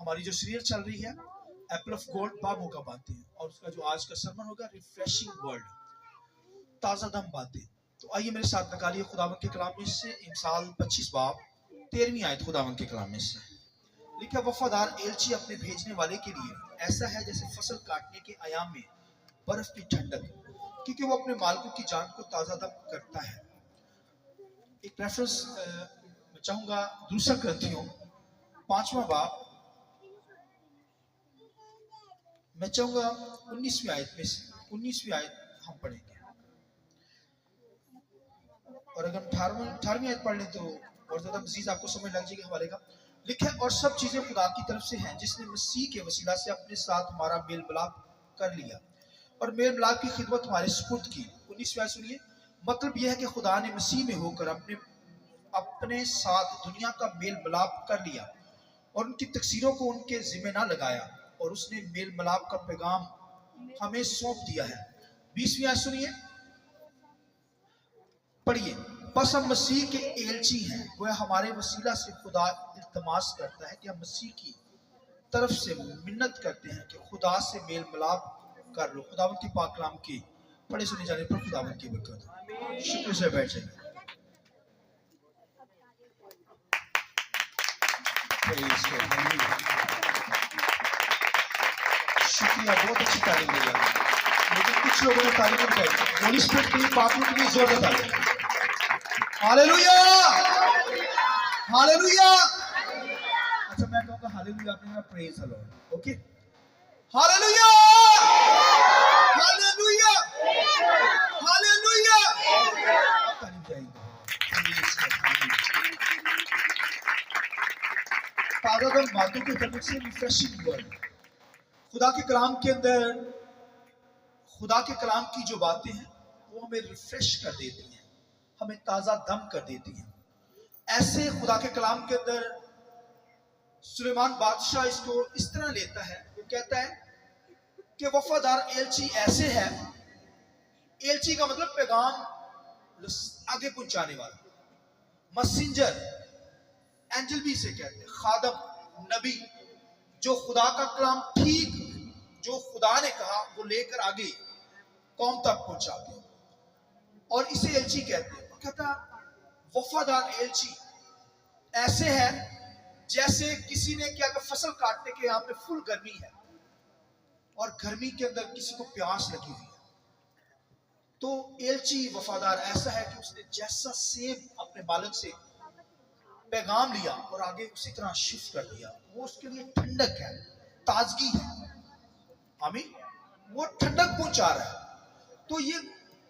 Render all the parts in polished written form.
हमारी जो सीरियल चल रही है एप्पल ऑफ गोल्ड बाबू का बातें, और उसका जो आज का सरमन होगा रिफ्रेशिंग वर्ल्ड, ताज़ा दम बातें। तो आइए मेरे साथ निकालिए खुदावंद के कलाम में से इमसाल 25 बाब 13वीं आयत खुदावंद के कलाम में से। लिखा, वफादार एलची अपने भेजने वाले के लिए ऐसा है जैसे फसल काटने के आयाम में बर्फ की ठंडक, क्योंकि वो अपने मालिकों की जान को ताज़ा दम करता है। एक रेफरेंस मैं चाहूंगा, दूसरा ग्रंथियों 5वां बाब, मैं चाहूंगा 19वीं आयत में से 19वीं आयत हम पढ़ेंगे, और अगर 18वीं आयत पढ़ लें तो और ज्यादा मजीद आपको समझ लग जाएगी हवाले का। लिखा है, और सब चीजें खुदा की तरफ से हैं जिसने मसीह के वसीला से अपने साथ हमारा मेल मिलाप कर लिया और मेल मिलाप की खिदमत हमारे सुपुर्द की। 19वीं आयत सुनिए, मतलब यह है कि खुदा ने मसीह में होकर अपने साथ दुनिया का मेल मिलाप कर लिया और उनकी तकसीरों को उनके जिम्मे ना लगाया, और उसने मेल मिलाप का पैगाम हमें सौंप दिया है। 20वीं आयत सुनिए, पढ़िए, बस हम मसीह के एलची हैं, वह हमारे वसीला से खुदा इल्तमास करता है कि हम मसीह की तरफ से मिन्नत करते हैं कि खुदा से मेल मिलाप कर लो। खुदावंद की पाक कलाम की पढ़े सुने जाने पर खुदावंद की बरकत। शुक्र से बैठ जाइए। शुक्रिया, बहुत अच्छी तारीफ दी जाए, लेकिन कुछ लोगों ने तारीफ नहीं की। होली स्पिरिट के लिए पापों के लिए जोर देता। Hallelujah, hallelujah. अच्छा, मैं कहूँगा हालेलुया, आपने कहा praise the Lord. Okay, hallelujah, hallelujah, hallelujah. तारीफ जाएगी। ताज़ा दम बातों के तरफ से रिफ्रेशिंग वर्ड, खुदा के कलाम के अंदर खुदा के कलाम की जो बातें हैं वो हमें रिफ्रेश कर देती हैं, हमें ताज़ा दम कर देती हैं। ऐसे खुदा के कलाम के अंदर सुलेमान बादशाह इसको इस तरह लेता है, वो कहता है कि वफादार एलची ऐसे है, एलची का मतलब पैगाम आगे पहुंचाने वाला, मैसेंजर, एंजल भी इसे कहते हैं, खादम, नबी, जो खुदा का कलाम ठीक जो खुदा ने कहा वो लेकर आगे कौम तक पहुंचाते हैं, और इसे एलची कहते हैं। कहता वफादार एलची ऐसे है जैसे किसी ने क्या कर फसल काटने के यहाँ पे फुल गर्मी है और गर्मी के अंदर किसी को प्यास लगी हुई है, तो एलची वफादार ऐसा है कि उसने जैसा सेब अपने मालिक से पैगाम लिया और आगे उसी तरह शिफ्ट कर दिया। वो उसके लिए ठंडक है, ताजगी है। आमीन, वो ठंडक पहुंचा रहा है। तो ये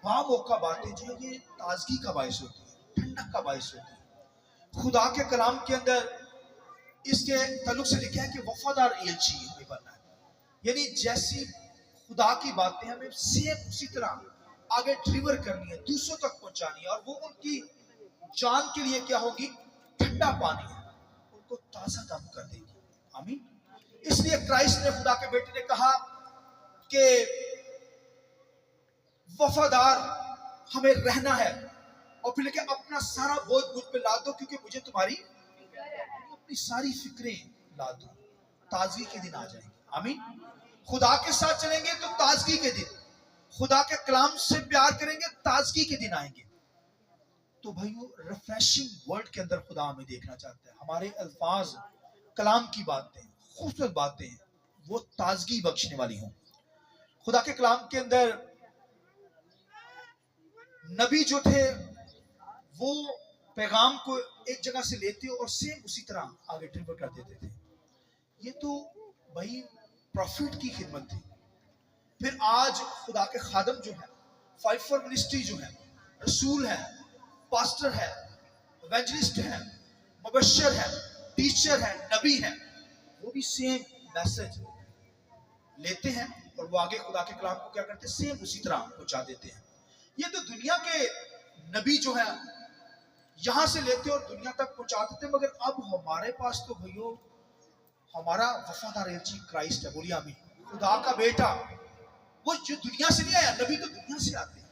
बामौका बातें जो ये ताजगी का बायस होती है, ठंडक का बायस होती है। खुदा के कलाम के अंदर इसके ताल्लुक से लिखा है कि वफादार एलची हमें बनना है, यानी जैसी खुदा की बातें हमें सेम उसी तरह आगे डिलीवर करनी है, दूसरों तक पहुंचानी है, और वो उनकी जान के लिए क्या होगी, ठंडा पानी है, उनको ताजा दम कर देगी। आमीन। इसलिए क्राइस्ट ने, खुदा के बेटे ने कहा कि वफादार हमें रहना है, और फिर लेके अपना सारा बोझ मुझ पे ला दो क्योंकि मुझे तुम्हारी अपनी सारी फिक्रें ला दो, ताजगी के दिन आ जाएंगे। आमीन। खुदा के साथ चलेंगे तो ताजगी के दिन, खुदा के कलाम से प्यार करेंगे, ताजगी के दिन आएंगे। तो भाइयों, रिफ्रेशिंग वर्ल्ड के अंदर खुदा हमें देखना चाहता है। हमारे अल्फाज, कलाम की बातें, खूबसूरत बातें, वो ताजगी बख्शने वाली हों। खुदा के कलाम के अंदर नबी जो थे वो पैगाम को एक जगह से लेते और सेम उसी तरह आगे डिलीवर कर देते थे। ये तो भाई प्रॉफिट की खिदमत थी। फिर आज खुदा के खादम जो है, फाइफर मिनिस्ट्री जो है, रसूल है, पास्टर है, इवेंजलिस्ट है, मुबश्शिर है, टीचर है, नबी है, वो भी सेम मैसेज लेते हैं और वो आगे खुदा के कलाम को क्या करते हैं, सेम उसी तरह पहुंचा देते हैं। ये तो दुनिया के नबी जो है यहां से लेते और दुनिया तक पहुंचाते थे, मगर अब हमारे पास तो भैया हमारा वफादार एलची क्राइस्ट है। बोलिए आमीन। खुदा का बेटा, वो जो दुनिया से नहीं आया, नबी तो दुनिया से आते हैं,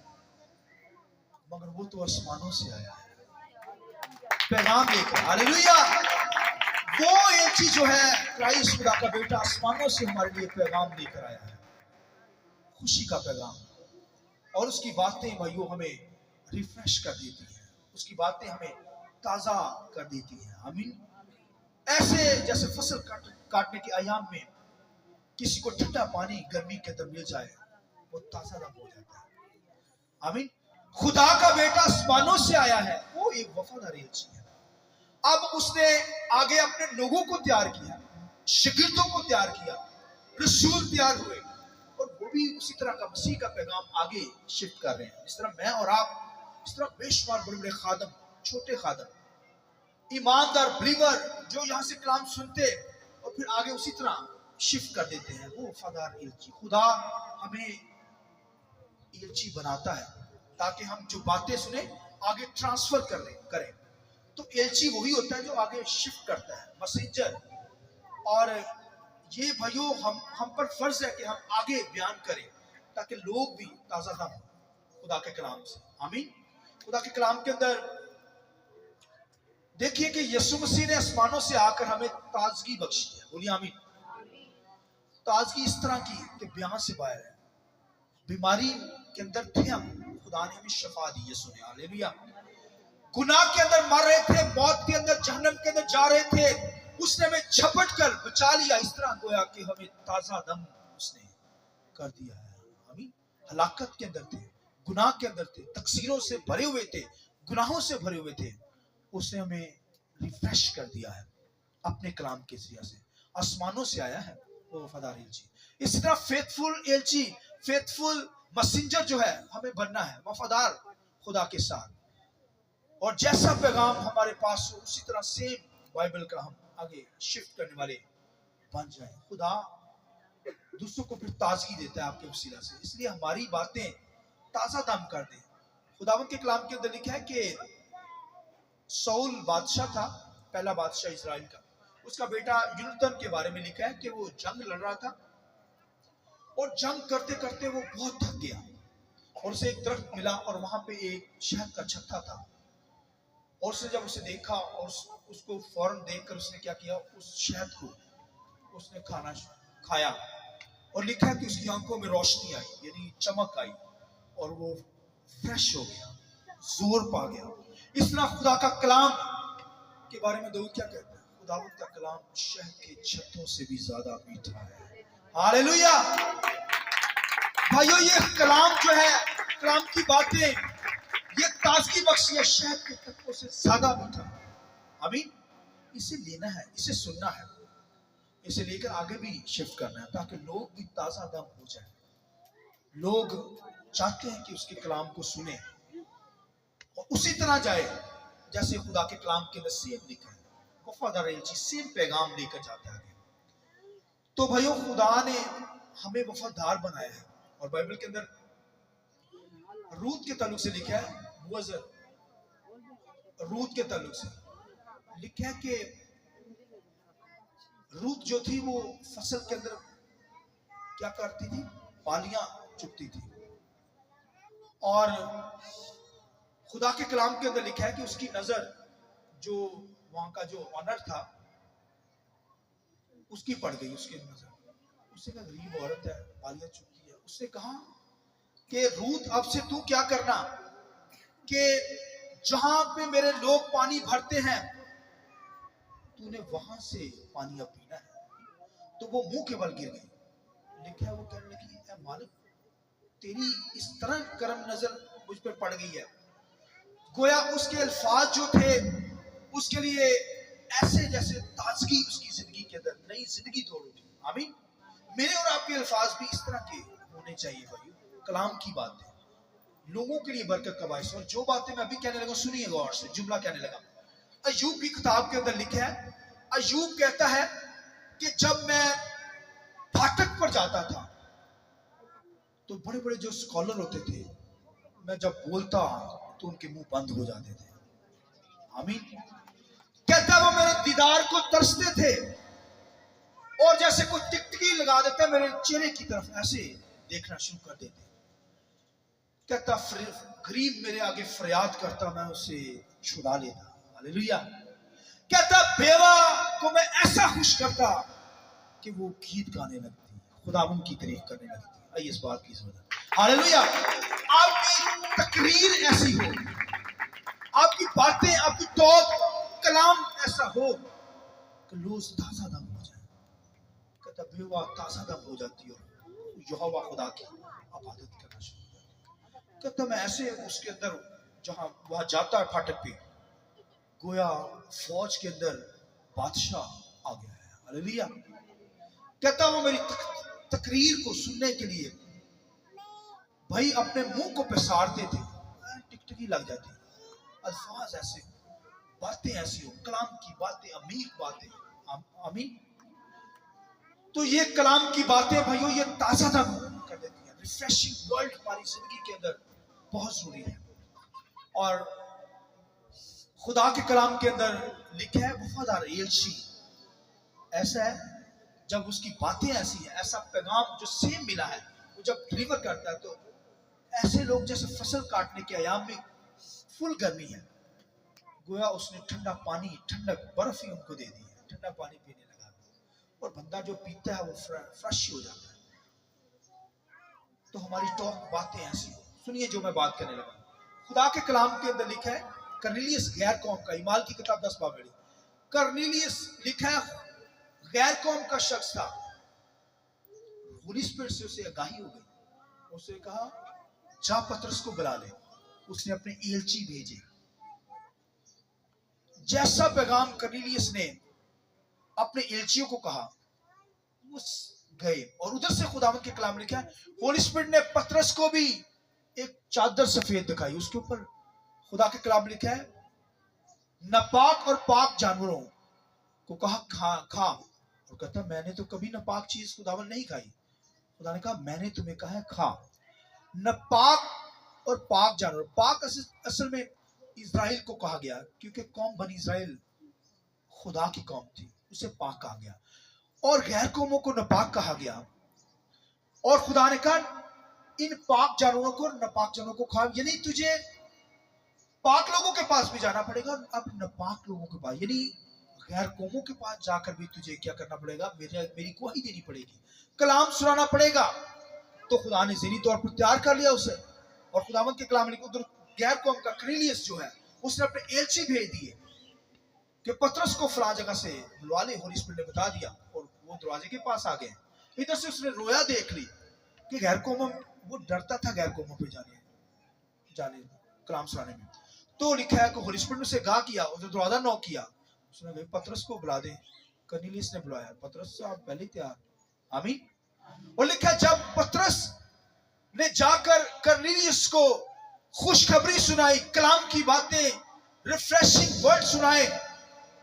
मगर वो तो आसमानों से आया है पैगाम लेकर। हालेलुया। वो एलची जो है क्राइस्ट खुदा का बेटा आसमानों से हमारे लिए पैगाम लेकर आया है, खुशी का पैगाम। और उसकी बातें भाइयों हमें रिफ्रेश कर देती है, उसकी बातें हमें ताजा कर देती है। आमीन। ऐसे जैसे फसल काटने के अयाम में किसी को ठंडा पानी गर्मी के अंदर मिल जाए, वो ताजा दम हो जाता है। आमीन। खुदा का बेटा आसमानों से आया है, वो एक वफादार एलची है। अब उसने आगे अपने लोगों को तैयार किया, शागिर्दों को तैयार किया, रसूल तैयार हुए, और वो भी उसी तरह का मसीह का पैगाम आगे शिफ्ट कर रहे हैं। इस तरह मैं और आप, इस तरह बेशुमार बड़े बड़े खादम, छोटे खादम, ईमानदार बिलीवर जो यहाँ से कलाम सुनते और फिर आगे उसी तरह शिफ्ट कर देते हैं, वो वफादार एलची। खुदा हमें एलची बनाता है ताकि हम जो बातें सुने आगे ट्रांसफर करें। तो एलची वही होता है जो आगे शिफ्ट करता है, मैसेंजर। और ये भाइयों हम पर फर्ज है कि हम आगे बयान करें ताकि लोग भी ताजा दम हो खुदा के कलाम से। आमीन। खुदा के कलाम के अंदर देखिए कि यीशु मसीह ने आसमानों से आकर हमें ताजगी बख्शी है। बोलिए आमीन। ताजगी इस तरह की कि बयान से बाहर है। बीमारी के अंदर थे हम, खुदा ने हमें शफा दी, यीशु ने। हालेलुया। गुनाह के अंदर मर रहे थे, मौत के अंदर, जहन्नम के अंदर जा रहे थे, उसने हमें झपट कर बचा लिया। इस तरह गोया कि हमें ताजा दम उसने कर दिया है। हम हलाकत के अंदर थे, गुनाह के अंदर थे, तकसीरों से भरे हुए थे, गुनाहों से भरे हुए थे, उसने हमें रिफ्रेश कर दिया है अपने कलाम के जरिए से। आसमानों से आया है वो वफादार एलची। इसी तरह फेथफुल एलची, फेथफुल मैसेंजर जो है हमें बनना है, वफादार खुदा के साथ। और जैसा पैगाम हमारे पास हो उसी तरह सेम बाइबल का हम आगे शिफ्ट करने वाले बन जाए। खुदा दूसरों को फिर ताजगी देता है आपके वसीला से, इसलिए हमारी बातें ताजा दम कर दें। खुदावंद के कलाम के अंदर लिखा है कि सौल बादशाह था, पहला बादशाह इजराइल का। उसका बेटा यूनतन के बारे में लिखा है कि वो जंग लड़ रहा था और जंग करते करते वो बहुत थक गया और उसे एक दरख्त मिला और वहां पे एक शहद का छत्ता था। और उसने जब उसे देखा और उसको फौरन देखकर उसने क्या किया, उस शहद को उसने खाया। और लिखा है कि उसकी आंखों में रोशनी आई, यानी चमक आई, और वो फ्रेश हो गया, जोर पा गया। इस तरह खुदा का कलाम के बारे में दाऊद क्या कहता है? खुदावंद का कलाम शहद के छत्तों से भी ज्यादा मीठा है। हालेलुया। भाइयों, ये कलाम जो है, कलाम की बातें, ये ताजगी बख्शी है, शहद के छत्तों से ज्यादा मीठा। आमीन। इसे लेना है, इसे सुनना है, इसे लेकर आगे भी शिफ्ट करना है ताकि लोग भी ताजा दम हो जाए। लोग चाहते हैं कि उसके कलाम को सुने और उसी तरह जाए जैसे खुदा के कलाम के अंदर सेम लिखा है। वफादार एलची सेम पैगाम लेकर जाता है। तो भाइयों, खुदा ने हमें वफादार बनाया है। और बाइबल के अंदर रूत के ताल्लुक से लिखा है, रूत के ताल्लुक से लिखा है कि रूत जो थी वो फसल के अंदर क्या करती थी? पालियां चुगती थी। और खुदा के कलाम के अंदर लिखा है कि उसकी नजर जो वहां का जो ऑनर था उसकी पड़ गई, उसकी नजर। उससे कहा, गरीब औरत है, पालियां चुगती है। उसने कहा कि रूत, अब से तू क्या करना कि जहां पे मेरे लोग पानी भरते हैं तूने वहां से पानी अब पीना है। तो वो मुंह के बल गिर गई। लिखा है वो कहने लगी, ऐ मालिक, तेरी इस तरह करम नजर मुझ पर पड़ गई है। गोया उसके अल्फाज जो थे उसके लिए ऐसे जैसे ताजगी उसकी जिंदगी के अंदर नई जिंदगी दौड़ उठी। आमीन। मेरे और आपके अल्फाज भी इस तरह के होने चाहिए भाई। कलाम की बातें लोगों के लिए बरकत का बायस। और जो बातें मैं अभी कहने लगा, सुनिए गौर से, जुमला कहने लगा। अय्यूब की किताब के अंदर लिखा है, अय्यूब कहता है कि जब मैं फाटक पर जाता था तो बड़े बड़े जो स्कॉलर होते थे, मैं जब बोलता तो उनके मुंह बंद हो जाते थे। आमीन। कहता वो मेरे दीदार को तरसते थे और जैसे कोई टिकटिकी लगा देता मेरे चेहरे की तरफ ऐसे देखना शुरू कर देते। कहता गरीब मेरे आगे फरियाद करता, मैं उसे छुड़ा लेता। हालेलुया। कहता बेवा को मैं ऐसा खुश करता कि वो गीत गाने लगती, खुदावन की तारीफ करने लगती। आइए इस बात की जरूरत। हालेलुया। आपकी तकरीर ऐसी हो, आपकी बातें, आपकी टॉक, कलाम ऐसा हो कि लोग ताजा दम हो जाए। कहता बेवा ताजा दम हो जाती है, यहोवा खुदा की इबादत करना शुरू हो जाती है। कहता मैं ऐसे उसके अंदर जहां वहां जाता है फाटक पे, गोया फौज के अंदर बादशाह आ गया है। हालेलुया। कहता हूं मेरी तकरीर को सुनने के लिए भाई अपने मुंह को पसारते थे, टिकटिकी लग जाती, अल्फाज ऐसे, बातें ऐसी हो, कलाम की बातें, अमीर बातें। आमीन। तो ये कलाम की बातें भाइयों ये ताजा दम कर देती है। रिफ्रेशिंग वर्ल्ड हमारी जिंदगी के अंदर बहुत जरूरी है। और खुदा के कलाम के अंदर लिखा है वफादार एलची ऐसा है, जब उसकी बातें ऐसी है, ऐसा पैगाम जो सेम मिला है वो जब डिलीवर करता है तो ऐसे लोग जैसे फसल काटने के आयाम में फुल गर्मी है, गोया उसने ठंडा पानी, ठंडक बर्फ ही उनको दे दी है, ठंडा पानी पीने लगा और बंदा जो पीता है वो फ्रेश हो जाता है। तो हमारी टॉक बातें ऐसी हो। सुनिए जो मैं बात करने लगा, खुदा के कलाम के अंदर लिखा है कर्नेलियस गैर कौम का, ईमाल की किताब 10 बाब पढ़ी, कर्नेलियस लिखा है गैर कौम का शख्स था। होली स्पिरिट से उसे आगाही हो गई, उसे कहा जा पतरस को बुला ले। उसने अपने एलची भेजे, जैसा पैगाम कर्नेलियस ने अपने एलचियों को कहा वो गए। और उधर से खुदावंद के कलाम लिखा है होली स्पिरिट ने पतरस को भी एक चादर सफेद दिखाई, उसके ऊपर खुदा के कलाम लिखा है नापाक और पाक जानवरों को कहा खा। और कहता मैंने तो कभी नापाक चीज खुदावन नहीं खाई। खुदा ने कहा मैंने तुम्हें कहा है खा। नापाक और पाक जानवर, पाक असल में इज़राइल को कहा गया क्योंकि कौम बनी इज़राइल खुदा की कौम थी, उसे पाक कहा गया। और गैर कौमों को नापाक कहा गया। और खुदा ने कहा इन पाक जानवरों को नापाक जानवरों को खा, यानी तुझे पाक लोगों के पास भी जाना पड़ेगा, अब नापाक लोगों के पास यानी गैर कौमों के पास जाकर भी तुझे क्या करना पड़ेगा, मेरी गवाही देनी पड़ेगी, कलाम सुनाना पड़ेगा। तो खुदा ने ज़हनी तौर पर तैयार कर लिया उसे। और खुदावंद के कलाम ने उधर गैर कौम का कर्नेलियस जो है उसने अपने एलची भेज दिए कि पतरस को फलां जगह से बुलवा ले। होली स्पिरिट ने बता दिया और वो दरवाजे के पास आ गए। इधर से उसने रोया देख ली कि गैर कौमों, वो डरता था गैर कौमों पे जाने कलाम सुनाने में। तो लिखा है कि होली स्पिरिट ने उसे गा किया, उसने दरवाजा नॉक किया, उसने कहा पतरस को बुला दे। कर्नेलियस ने बुलाया, पतरस साहब पहले तैयार। आमीन। और लिखा जब पतरस ने जाकर कर्नेलियस को खुशखबरी सुनाई, कलाम की बातें, रिफ्रेशिंग वर्ड सुनाए,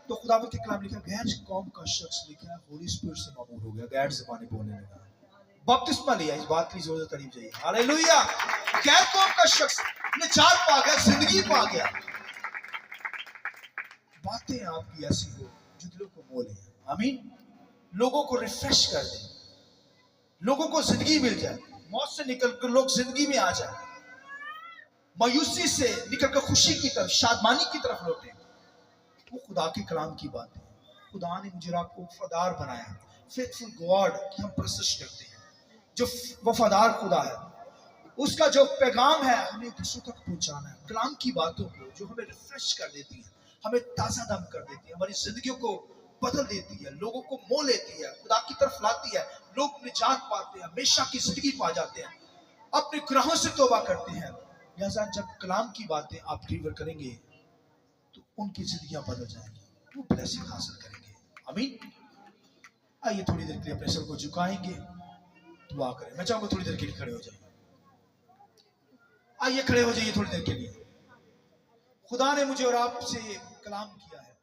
तो खुदावंद के कलाम लिखा गैर कौम का शख्स लिखा है होली स्पिरिट से मामूर हो गया, गैर ज़बानी बोलने लगा, बपतिस्मा लिया। इस बात की जरूरत नहीं चाहिए। हालेलुया। गैर कौम का शख्स निजात पा गया, जिंदगी पा गया। बातें आपकी ऐसी हो जो दिलों को मोले। आमीन। लोगों को रिफ्रेश कर दे, लोगों को जिंदगी मिल जाए, मौत से निकलकर लोग जिंदगी में आ जाए, मायूसी से निकलकर खुशी की तरफ, शादमानी की तरफ लौटे। वो खुदा के कलाम की बात है। खुदा ने मुझे आपको वफादार बनाया, फेथफुल गॉड की हम प्रशंसा करते हैं। जो वफादार खुदा है उसका जो पैगाम है हमें दूसरों तक पहुंचाना है। कलाम की बातों को जो हमें रिफ्रेश कर देती है, हमें ताजा दम कर देती है, हमारी जिंदगियों को बदल देती है, लोगों को मोह लेती है, खुदा की तरफ लाती है, लोग निजात पाते हैं, हमेशा की जिंदगी पा जाते हैं, अपने गुनाहों से तौबा करते हैं। लिहाजा जब कलाम की बातें आप डिलीवर करेंगे तो उनकी जिंदगियां बदल जाएंगी, वो ब्लेसिंग हासिल करेंगे। आमीन। आइए थोड़ी देर के लिए अपने सर को झुकाएंगे, दुआ करें। मैं चाहूंगा थोड़ी देर के लिए खड़े हो जाइए। आइए खड़े हो जाइए थोड़ी देर के लिए। खुदा ने मुझे और आपसे कलाम किया है।